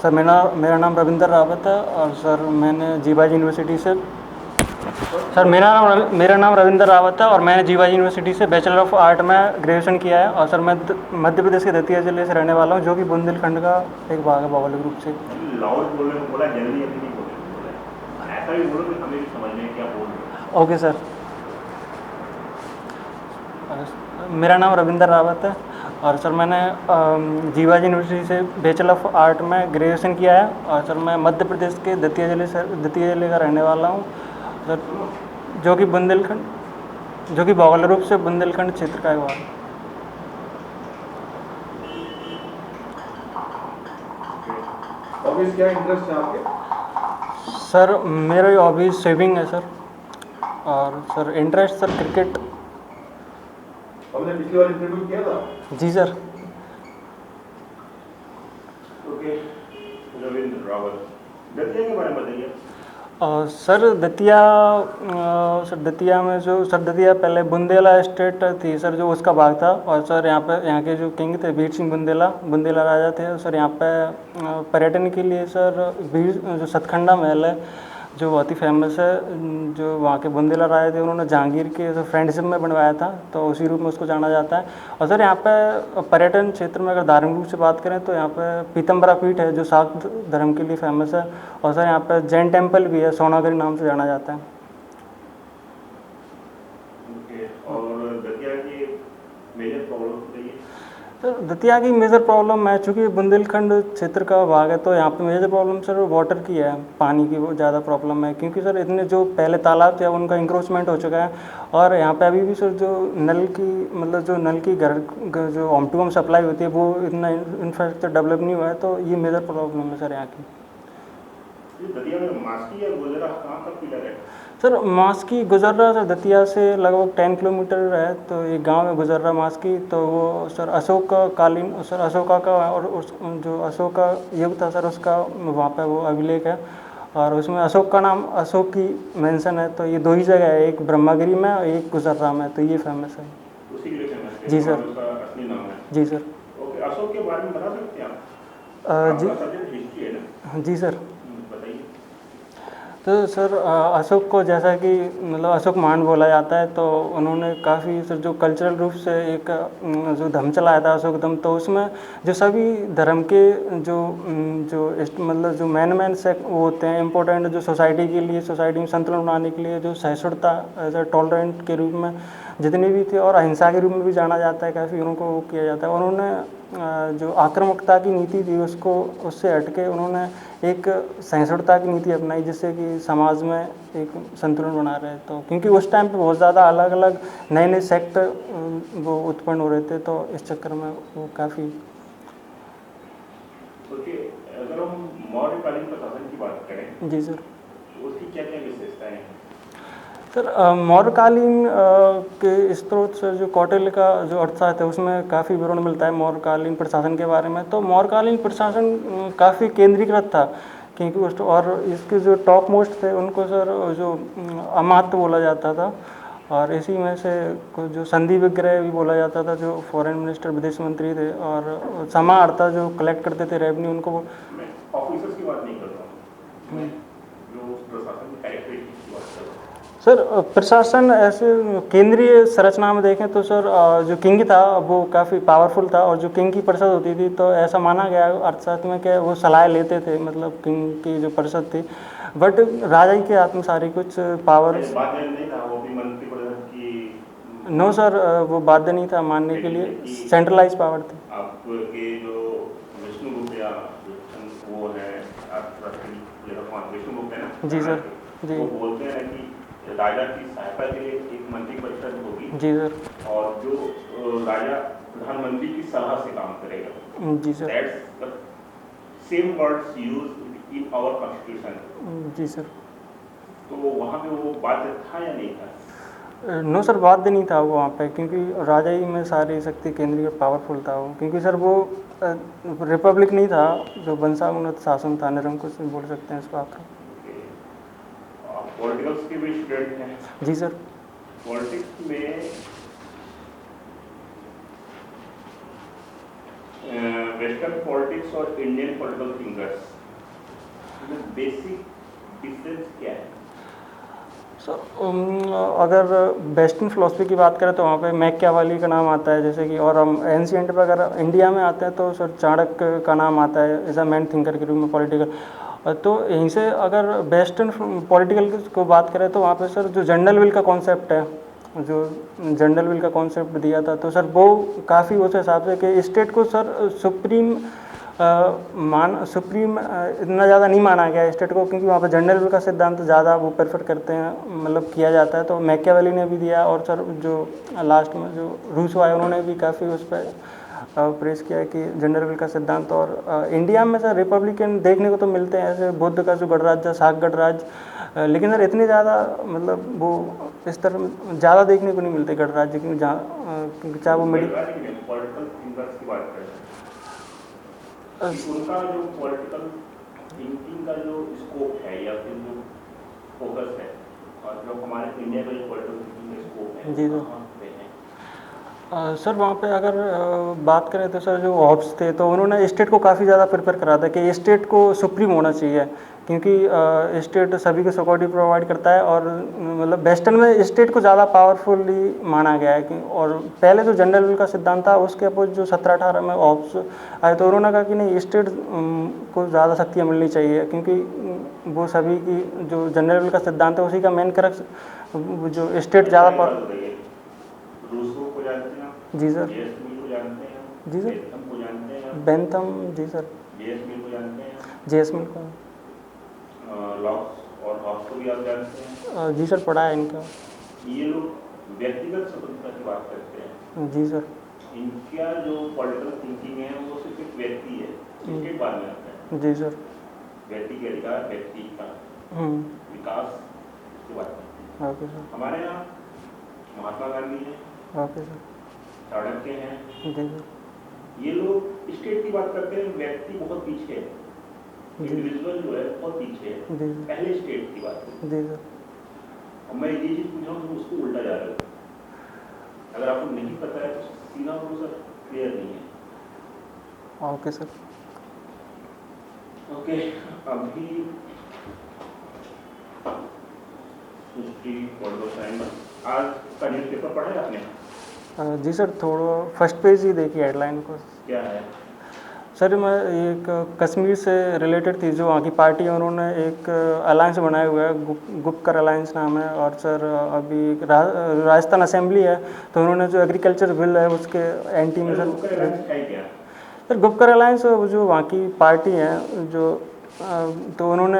Sir मेरा नाम रविंदर रावत है और सर मैंने जीवाजी यूनिवर्सिटी से मेरा नाम रविंदर रावत है और मैंने जीवाजी यूनिवर्सिटी से बैचलर ऑफ आर्ट में ग्रेजुएशन किया है। और सर मैं मध्य प्रदेश के दतिया ज़िले से रहने वाला हूँ, जो कि बुंदेलखंड का एक भाग है भौगोलिक रूप से। लाउड बोलने को बोला, जल्दी अभी नहीं बोले, ऐसा भी बोलो कि हमें भी समझ में क्या बोल रहे हो। Okay sir. मेरा नाम रविंदर रावत है और सर मैंने जीवाजी यूनिवर्सिटी से बैचलर ऑफ आर्ट में ग्रेजुएशन किया है। और सर मैं मध्य प्रदेश के दतिया ज़िले का रहने वाला हूँ सर, जो कि भौगोलिक रूप से बुंदेलखंड क्षेत्र का एक भाग है। हॉबीज क्या इंटरेस्ट है आपके? सर मेरी हॉबी स्विमिंग है सर, और सर इंटरेस्ट सर क्रिकेट। हमने पिछली बार इंटरव्यू किया था। जी सर। ओके, रविंद्र रावत, दतिया के बारे में बताइए। सर दतिया में जो सर दतिया पहले बुंदेला स्टेट थी सर, जो उसका भाग था। और सर यहाँ के जो किंग थे वीर सिंह बुंदेला राजा थे सर। यहाँ पे पर्यटन के लिए सर जो सतखंडा महल है, जो बहुत ही फेमस है, जो वहाँ के बुंदेला राजा थे, उन्होंने जहांगीर के फ्रेंडशिप में बनवाया था, तो उसी रूप में उसको जाना जाता है। और सर यहाँ पे पर्यटन क्षेत्र में अगर धार्मिक रूप से बात करें तो यहाँ पे पीतम्बरा पीठ है, जो शाक्त धर्म के लिए फेमस है। और सर यहाँ पे जैन टेम्पल भी है, सोनागिरी नाम से जाना जाता है। ओके, और दतिया की मेजर प्रॉब्लम बताइए। सर दतिया की मेजर प्रॉब्लम है, चूँकि बुंदेलखंड क्षेत्र का भाग है, तो यहाँ पे मेजर प्रॉब्लम सर वाटर की है, पानी की वो ज़्यादा प्रॉब्लम है। क्योंकि सर इतने जो पहले तालाब थे उनका इंक्रोचमेंट हो चुका है। और यहाँ पे अभी भी सर जो नल की घर जो होम टू होम सप्लाई होती है, वो इतना इंफ्रास्ट्रक्चर डेवलप नहीं हुआ है, तो ये मेजर प्रॉब्लम है सर यहाँ की। दतिया में मास्की या गुजरा कहाँ तक पिलर है? सर मास्की गुजर्रा सर दतिया से लगभग 10 किलोमीटर है, तो एक गांव है गुजर्रा मास्की। तो वो सर अशोका का और जो अशोक का युग था सर, उसका वहाँ पे वो अभिलेख है। और उसमें अशोक का नाम, अशोक की मेंशन है। तो ये दो ही जगह है, एक ब्रह्मागिरी में और एक गुजर्रा में, तो ये फेमस है। उसी के लिए फेमस है? जी सर। उसका असली नाम है? जी सर। ओके, अशोक के बारे में बता सकते हैं आप? जी आपका सब्जेक्ट हिस्ट्री है ना? जी सर। बताइए। तो सर अशोक को जैसा कि अशोक महान बोला जाता है, तो उन्होंने काफ़ी सर जो कल्चरल रूप से एक जो धर्म चलाया था अशोक धर्म, तो उसमें जो सभी धर्म के जो मेन से वो होते हैं इम्पोर्टेंट, जो सोसाइटी के लिए, सोसाइटी में संतुलन बनाने के लिए, जो सहिष्णुता एज ए टॉलरेंट के रूप में जितने भी थे, और अहिंसा के रूप में भी जाना जाता है, काफ़ी उनको वो किया जाता है। उन्होंने जो आक्रामकता की नीति थी उससे हटके उन्होंने एक सहिष्णुता की नीति अपनाई, जिससे कि समाज में एक संतुलन बना रहे। तो क्योंकि उस टाइम पे बहुत ज़्यादा अलग अलग नए सेक्ट वो उत्पन्न हो रहे थे, तो इस चक्कर में वो काफ़ी। ओके, अगर हम मौर्यकालीन प्रशासन की बात करें। जी सर। तो उसकी क्या क्या विशेषताएं हैं? सर मौर्यकालीन के स्रोत से जो कौटिल्य का जो अर्थशास्त्र है, उसमें काफ़ी विवरण मिलता है मौर्यकालीन प्रशासन के बारे में। तो मौर्यकालीन प्रशासन काफ़ी केंद्रीकृत था, क्योंकि और इसके जो टॉप मोस्ट थे उनको सर जो अमात्य बोला जाता था। और इसी में से कुछ जो संधि विग्रह भी बोला जाता था, जो फॉरेन मिनिस्टर विदेश मंत्री थे, और समाहर्ता जो कलेक्ट करते थे रेवेन्यू, उनको मैं ऑफिसर्स की बात नहीं कर रहा हूँ, जो प्रशासन में कैरेक्टरिस्टिक्स की बात कर रहा हूँ। सर प्रशासन ऐसे केंद्रीय संरचना में देखें तो सर जो किंग था वो काफ़ी पावरफुल था, और जो किंग की परिषद होती थी, तो ऐसा माना गया अर्थशास्त्र में कि वो सलाह लेते थे, मतलब किंग की जो परिषद थी। बट राजा ही के हाथ में सारी कुछ पावर। बाध्य नहीं था वो भी मंत्री परिषद की? नो सर, वो बाध्य नहीं था मानने के लिए, सेंट्रलाइज पावर थी। आपके जो विष्णुगुप्त या वो है विष्णुगुप्त है ना? जी सर। जी। वो बोलते हैं कि राजा की सहायता के लिए एक मंत्री परिषद होगी। जी सर। और जो राजा प्रधानमंत्री की सलाह से काम करेगा। जी sir. That's the same words used in our constitution. जी सर। तो वहाँ पे वो बाध्य था या नहीं था? नो सर, बाध्य नहीं था वो वहाँ पे, क्योंकि राजा ही में सारी शक्ति केंद्रीय पावरफुल था वो। क्योंकि सर वो रिपब्लिक नहीं था, जो वंशानुगत शासन था, निरंकुश बोल सकते हैं इसको आप। पॉलिटिक्स के भी स्टूडेंट हैं? जी सर। पॉलिटिक्स में वेस्टर्न पॉलिटिक्स और इंडियन पॉलिटिकल थिंकर्स में बेसिक डिफरेंस क्या है? अगर वेस्टर्न फिलोसफी की बात करें तो वहाँ पे मैकियावेली का नाम आता है, जैसे कि, और हम एंशिएंट पे अगर इंडिया में आते हैं तो सर चाणक्य का नाम आता है एज अ मेन थिंकर के रूप में पॉलिटिकल। तो यहीं से अगर वेस्टर्न पॉलिटिकल को बात करें तो वहाँ पे सर जो जनरल विल का कॉन्सेप्ट है, जो जनरल विल का कॉन्सेप्ट दिया था, तो सर वो काफ़ी उस हिसाब से कि स्टेट को सर सुप्रीम इतना ज़्यादा नहीं माना गया स्टेट को, क्योंकि वहाँ पर जनरल विल का सिद्धांत ज़्यादा वो प्रेफर करते हैं, मतलब किया जाता है। तो मैकियावेली ने भी दिया, और सर जो लास्ट में जो रूसो आए उन्होंने भी काफ़ी उस पर प्रेस किया है कि जनरल विल का सिद्धांत। और इंडिया में सर रिपब्लिकन देखने को तो मिलते हैं, ऐसे बुद्ध का जो गणराज्य था, शाक गणराज्य, लेकिन सर इतने ज़्यादा मतलब वो इस तरह ज़्यादा देखने को नहीं मिलते गणराज्य, क्योंकि जहाँ चाहे वो पॉलिटिकल थिंकर्स की बात करें, उनका जो पॉलिटिकल थिंकिंग का जो स्कोप है या फिर जो फोकस है, और जो हमारे इंडिया का जो पॉलिटिकल थिंकिंग का स्कोप है, जी सर वहाँ पे अगर बात करें तो सर जो हॉब्स थे तो उन्होंने स्टेट को काफ़ी ज़्यादा प्रेफर करा था कि स्टेट को सुप्रीम होना चाहिए, क्योंकि स्टेट सभी को सिक्योरिटी प्रोवाइड करता है, और मतलब वेस्टर्न में स्टेट को ज़्यादा पावरफुली माना गया है कि, और पहले जो जनरल विल का सिद्धांत था उसके अपोज जो 17-18 में हॉब्स आए तो उन्होंने कहा कि नहीं, स्टेट को ज़्यादा शक्तियाँ मिलनी चाहिए, क्योंकि वो सभी की जो जनरल विल का सिद्धांत है उसी का मेन क्रक्स जो स्टेट ज़्यादा रूसो को जानते हैं आप? जी सर। जेएस मिल को जानते हैं आप? जी सर। बेंथम को जानते हैं आप? बेंथम, जी सर। जेएस मिल को जानते हैं आप? जेएस मिल को। लॉक्स और हॉब्स को भी आप जानते हैं? जी सर, पढ़ा है इनका। ये लोग व्यक्तिगत स्वतंत्रता की बात करते हैं। जी सर। इनका जो पॉलिटिकल थिंकिंग है वो सिर्फ एक व्यक्ति है, स्टेट बाद में आता है। जी सर। व्यक्ति के अधिकार, व्यक्ति का विकास की बात करते हैं। Okay sir. हमारे यहाँ महात्मा गांधी है, ओके सर। चाणक्य हैं, जी सर। ये लोग स्टेट की बात करते हैं, व्यक्ति बहुत पीछे है, इंडिविजुअल जो है बहुत पीछे है, जी पहले स्टेट की बात है। जी सर। अब मैं ये चीज़ पूछ रहा हूँ, तुम उसको उल्टा जा रहे हो। अगर आपको नहीं पता है तो सीधा वो सर क्लियर नहीं है। Okay sir. ओके, अभी हिस्ट्री, पॉलिटिकल साइंस, आज का न्यूज़पेपर पढ़ा है आपने? जी सर, थोड़ा फर्स्ट पेज ही देखी हेडलाइन को। क्या है? सर मैं एक कश्मीर से रिलेटेड थी, जो वहाँ की पार्टी है उन्होंने एक अलायंस बनाया हुआ है, गुपकर अलायंस नाम है। और सर अभी राजस्थान असेंबली है तो उन्होंने जो एग्रीकल्चर बिल है उसके एंटी में सर गुपकर अलायंस जो वहाँ की पार्टी है जो तो उन्होंने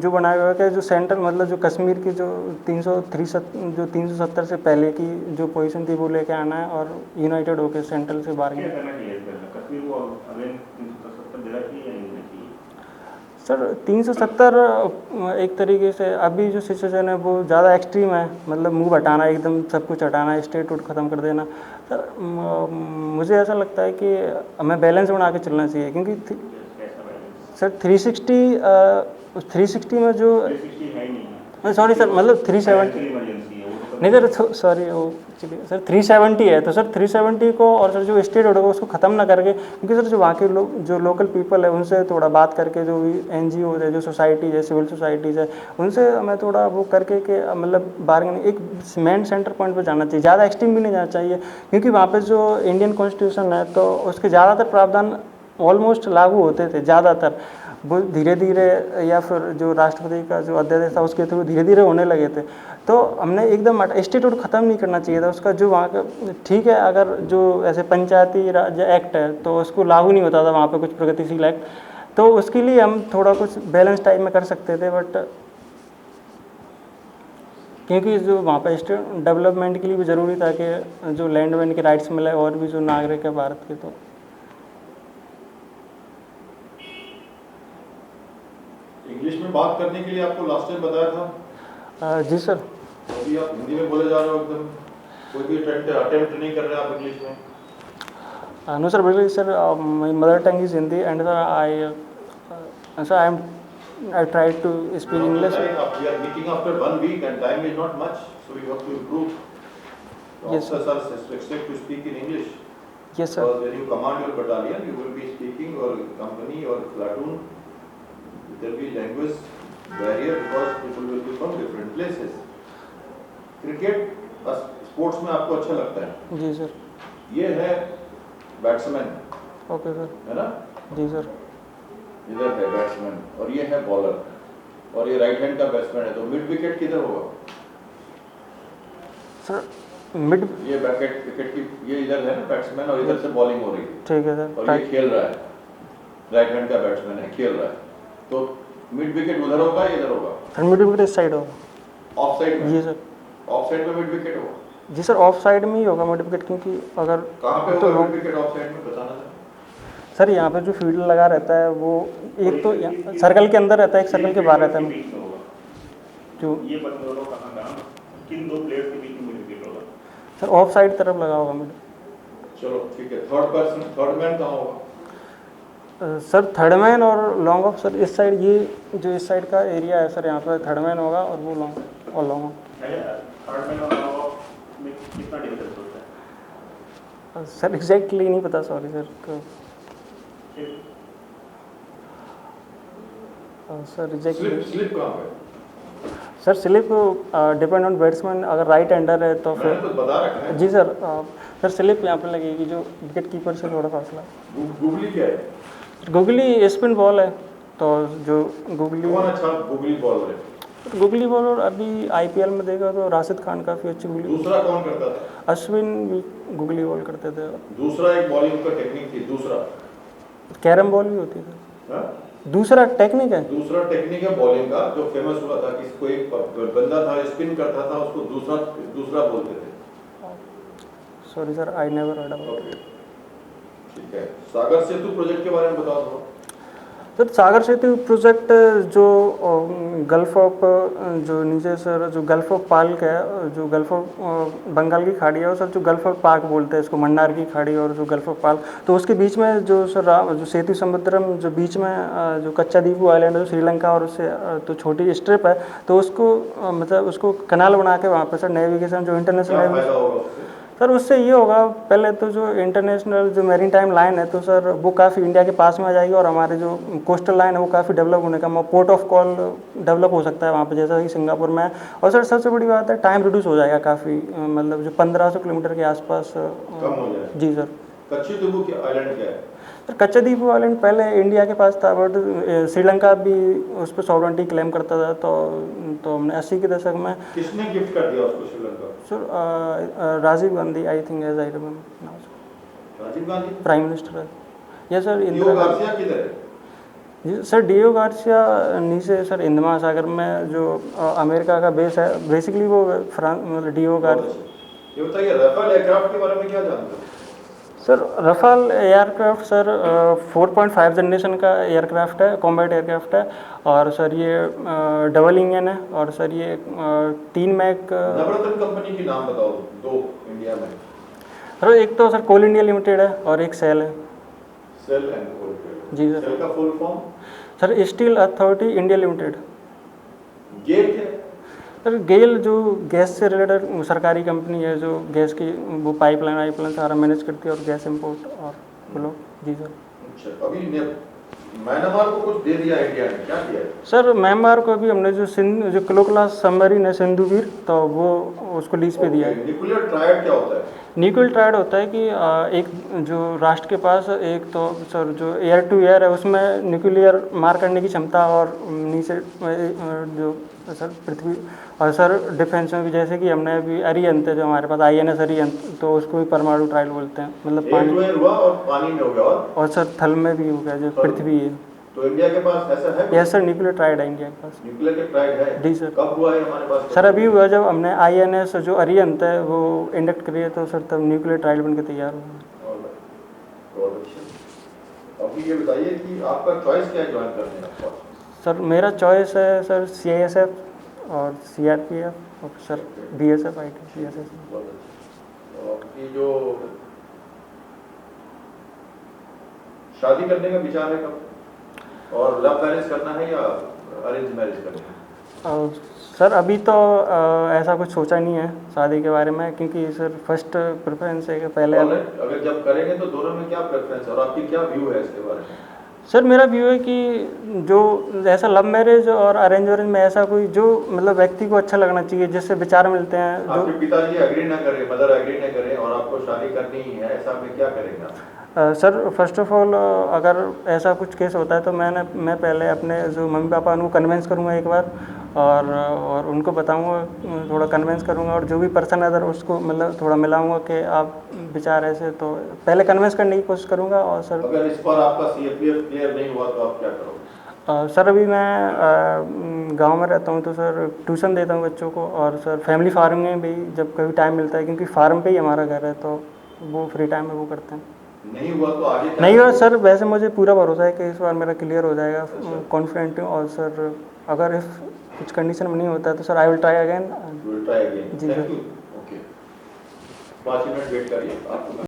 जो बनाया हुआ है कि जो सेंट्रल मतलब जो कश्मीर की जो 370 से पहले की जो पोजीशन थी वो लेके आना है, और यूनाइटेड होकर सेंट्रल से बाहर कश्मीर को अगेन 370 देना चाहिए या नहीं देना चाहिए? सर 370 एक तरीके से अभी जो सिचुएशन है वो ज़्यादा एक्सट्रीम है, मतलब मुंह हटाना, एकदम सब कुछ हटाना, स्टेट वोट ख़त्म कर देना। सर मुझे ऐसा लगता है कि हमें बैलेंस बना के चलना चाहिए, क्योंकि सर 360 में जो 360 है ही नहीं, सॉरी सर, मतलब 370 नहीं सर, सॉरी वो चलिए सर 370 है, तो सर 370 को और सर जो स्टेट होगा उसको ख़त्म ना करके, क्योंकि सर जो वहाँ के लोग जो लोकल पीपल है उनसे थोड़ा बात करके, जो भी NGO है, जो सोसाइटीज़ है, सिविल सोसाइटीज़ है, उनसे हमें थोड़ा वो करके कि मतलब बार्गेनिंग एक मेन सेंटर पॉइंट पर जाना चाहिए, ज़्यादा एक्सट्रीम भी नहीं जाना चाहिए, क्योंकि वहाँ पर जो इंडियन कॉन्स्टिट्यूशन है तो उसके ज़्यादातर प्रावधान ऑलमोस्ट लागू होते थे, ज़्यादातर वो धीरे धीरे या फिर जो राष्ट्रपति का जो अध्यादेश था उसके थ्रू धीरे धीरे होने लगे थे। तो हमने एकदम स्टेटहुड ख़त्म नहीं करना चाहिए था उसका, जो वहाँ का ठीक है, अगर जो ऐसे पंचायती राज एक्ट है तो उसको लागू नहीं होता था वहाँ पे कुछ प्रगतिशील एक्ट, तो उसके लिए हम थोड़ा कुछ बैलेंस टाइप में कर सकते थे, बट क्योंकि जो वहाँ पर स्टेट डेवलपमेंट के लिए भी ज़रूरी था कि जो लैंड वैंड के राइट्स मिले और भी जो नागरिक है भारत के। तो इंग्लिश में बात करने के लिए आपको लास्ट टाइम बताया था? जी सर। अभी आप हिंदी में बोले जा रहे हो, एकदम कोई भी अटेम्प्ट नहीं कर रहे आप इंग्लिश में? नो सर, बिल्कुल sir, my mother tongue is Hindi and sir I try to speak English. We are meeting after 1 week and time is not much, so we have to improve. Yes, sir. Officers are expected to speak in English. Yes, sir. Because when you command your battalion, you will be speaking, or company or platoon, there will be language barrier because people will be from different places. Cricket sports में आपको अच्छा लगता है? जी sir. ये है batsman, okay sir. है ना? जी सर। इधर है बैट्समैन और ये है बॉलर, और ये राइट हैंड का बैट्समैन है, तो मिड विकेट किधर होगा? सर मिड, ये विकेट की, ये इधर है ना बैट्समैन, और इधर से बॉलिंग हो रही है, ठीक है सर। और ये खेल रहा है, राइट हैंड का बैट्समैन है, खेल रहा है, तो मिड विकेट उधर होगा या इधर होगा? सर मिड विकेट इस साइड होगा। ऑफ साइड में? जी सर। ऑफ साइड में मिड विकेट होगा? जी सर, ऑफ साइड में ही होगा मिड विकेट, क्योंकि अगर कहाँ पे तो होगा मिड विकेट ऑफ साइड में, बताना सर। सर यहाँ पे जो फील्ड लगा रहता है वो एक तो सर्कल के अंदर रहता है, एक सर्कल के बाहर रहता है। बीच में होगा जो ये बंद दोनों कहाँ किन दो प्लेयर्स के बीच में मिड विकेट होगा? सर ऑफ साइड तरफ लगा होगा मिड। चलो ठीक है, थर्ड पर्सन, थर्ड मैन कहाँ होगा? सर थर्ड मैन और लॉन्ग ऑफ, सर इस साइड, ये जो इस साइड का एरिया है सर, यहाँ पे थर्ड मैन होगा और वो लॉन्ग और लॉन्ग। थर्ड मैन और लॉन्ग ऑफ में कितना डिफरेंस होता है? सर एग्जैक्टली नहीं पता, sorry sir. Sir exactly slip कहाँ पे? Sir slip depend on batsman, अगर राइट हैंडर है तो मैंने फिर तो बता रखा है। जी सर। सर स्लिप यहाँ पे लगेगी जो विकेट कीपर से थोड़ा फासला। गूगली क्या है? गुगली स्पिन बॉल है, तो जो गुगली कौन अच्छा गूगली बॉलर है? गुगली बॉलर अभी आईपीएल में देखा तो राशिद खान काफ़ी अच्छी गुगली। दूसरा कौन करता था? अश्विन भी गुगली बॉल करते थे। दूसरा एक बॉलिंग का टेक्निक थी, दूसरा कैरम बॉल भी होती थी। हाँ? दूसरा टेक्निक है। दूसरा टेक्निक है बॉलिंग का जो फेमस हुआ था, किसको एक बंदा था स्पिन करता था, उसको दूसरा दूसरा बोलते थे। Sorry sir, I never heard about. Okay ठीक है, सागर सेतु प्रोजेक्ट के बारे में बताओ थोड़ा। सर सागर सेतु प्रोजेक्ट जो गल्फ ऑफ जो नीचे सर जो गल्फ ऑफ पार्क है, जो गल्फ ऑफ बंगाल की खाड़ी है, और सर जो गल्फ ऑफ पार्क बोलते हैं इसको, मन्नार की खाड़ी और जो गल्फ ऑफ पार्क, तो उसके बीच में जो सर जो सेतु समुद्रम, जो बीच में जो कच्चा द्वीप आइलैंड है, श्रीलंका और उससे तो छोटी स्ट्रिप है, तो उसको मतलब उसको कनाल बना के वहाँ पर सर नेविगेशन जो इंटरनेशनल क्या फायदा होगा उससे? सर उससे ये होगा, पहले तो जो इंटरनेशनल जो मैरीन टाइम लाइन है तो सर वो काफ़ी इंडिया के पास में आ जाएगी, और हमारे जो कोस्टल लाइन है वो काफ़ी डेवलप होने का, पोर्ट ऑफ कॉल डेवलप हो सकता है वहाँ पे, जैसा कि सिंगापुर में है। और सर सबसे बड़ी बात है टाइम रिड्यूस हो जाएगा काफ़ी, मतलब जो 1500 किलोमीटर के आसपास कम हो जाएगा। जी सर। कच्ची द्वीप की आइलैंड क्या है? सर कच्चा द्वीप आइलैंड पहले इंडिया के पास था, बट श्रीलंका भी उस पर सॉवरेंटी क्लेम करता था, तो हमने 80 के दशक में। किसने गिफ्ट कर दिया उसको Sri Lanka? Sir Rajiv Gandhi, I think as I remember now, Rajiv Gandhi prime minister है। Yes sir. डियो गार्सिया किधर है? जी सर, डियो गार्सिया नीचे सर हिंद महासागर में जो अमेरिका का बेस है, बेसिकली वो फ्रांस, मतलब डियो गार्सिया। ये बताइए, राफेल एयरक्राफ्ट के बारे में क्या जानते हो? Sir Rafale aircraft sir 4.5 generation का एयरक्राफ्ट है, कॉम्बैट एयरक्राफ्ट है, और सर ये डबल इंजन है, और सर ये 3 मैक। नवरत्न कंपनी की नाम बताओ दो इंडिया में। सर एक तो सर कोल इंडिया लिमिटेड है और एक सेल है। SAIL and coal. जी सर। सेल का full form? Sir steel authority India limited. GAIL क्या है? सर गेल जो गैस से रिलेटेड सरकारी कंपनी है, जो गैस की वो पाइपलाइन सारा मैनेज करती है, और गैस इंपोर्ट और ब्लॉक। जी सर। अच्छा, अभी म्यांमार को कुछ दे दिया इंडिया ने, क्या किया है? सर म्यांमार को अभी हमने जो किलो क्लास सबमरीन है सिंधुवीर, तो वो उसको लीज पे दिया है। न्यूक्लियर ट्रायड क्या होता है? न्यूक्लियर ट्रायड होता है कि एक जो राष्ट्र के पास एक तो सर जो एयर टू एयर है उसमें न्यूक्लियर मार करने की क्षमता, और नीचे जो सर पृथ्वी, और सर डिफेंस में भी, जैसे कि हमने अभी अरिहंत है जो हमारे पास INS अरिहंत, तो उसको भी परमाणु ट्रायल बोलते हैं, मतलब पानी में हुआ और पानी में हो गया, और सर थल में भी हो गया जो पृथ्वी है। तो इंडिया के पास ऐसा है? यस सर, न्यूक्लियर ट्रायड है इंडिया के पास। न्यूक्लियर के ट्रायड है? जी सर। कब हुआ है हमारे पास? सर अभी हुआ जब हमने INS जो अरिहंत है वो इंडक्ट करी है, तो सर तब न्यूक्लियर ट्रायल बन के तैयार हुआ। बहुत अच्छा। अभी ये बताइए कि आपका चॉइस क्या है ज्वाइन करने का? सर मेरा चॉइस है सर CISF और CRPF और सर BSF IT CSS। बहुत अच्छा। आपकी जो शादी करने का विचार है कब, और लव मैरिज करना है या अरेंज मैरिज करना है? सर अभी तो ऐसा कुछ सोचा नहीं है शादी के बारे में, क्योंकि सर फर्स्ट प्रेफरेंस है कि पहले अगर जब करेंगे तो दोनों में क्या प्रेफरेंस है और आपकी क्या व्यू है इसके बारे में? सर मेरा व्यू है कि जो ऐसा लव मैरिज और अरेंज मैरिज में ऐसा कोई जो मतलब व्यक्ति को अच्छा लगना चाहिए, जिससे विचार मिलते हैं जो आपके पिताजी एग्री ना करें, मदर एग्री ना करें और आपको शादी करनी ही है, ऐसा में क्या करेंगे? सर फर्स्ट ऑफ ऑल अगर ऐसा कुछ केस होता है तो मैं पहले अपने जो मम्मी पापा उनको कन्विंस करूँगा एक बार, और उनको बताऊँगा, थोड़ा कन्विंस करूँगा, और जो भी पर्सन अगर उसको मतलब थोड़ा मिलाऊँगा कि आप विचार ऐसे, तो पहले कन्विंस करने की कोशिश करूँगा। और सर अगर इस पर आपका CFPF क्लियर नहीं हुआ तो आप क्या करोगे? सर अभी मैं गांव में रहता हूं, तो सर ट्यूशन देता हूं बच्चों को, और सर फैमिली फार्मिंग में भी जब कभी टाइम मिलता है, क्योंकि फार्म पे ही हमारा घर है, तो वो फ्री टाइम में वो करते हैं। नहीं हुआ तो आगे क्या नहीं हुआ करोगे? सर, वैसे मुझे पूरा भरोसा है कि इस बार मेरा क्लियर हो जाएगा, कॉन्फिडेंट हूँ। और सर अगर इफ कुछ कंडीशन में नहीं होता है तो sir I will try again. You will try again. जी, Thank sir. you. Okay. 5 minute wait करिए आपको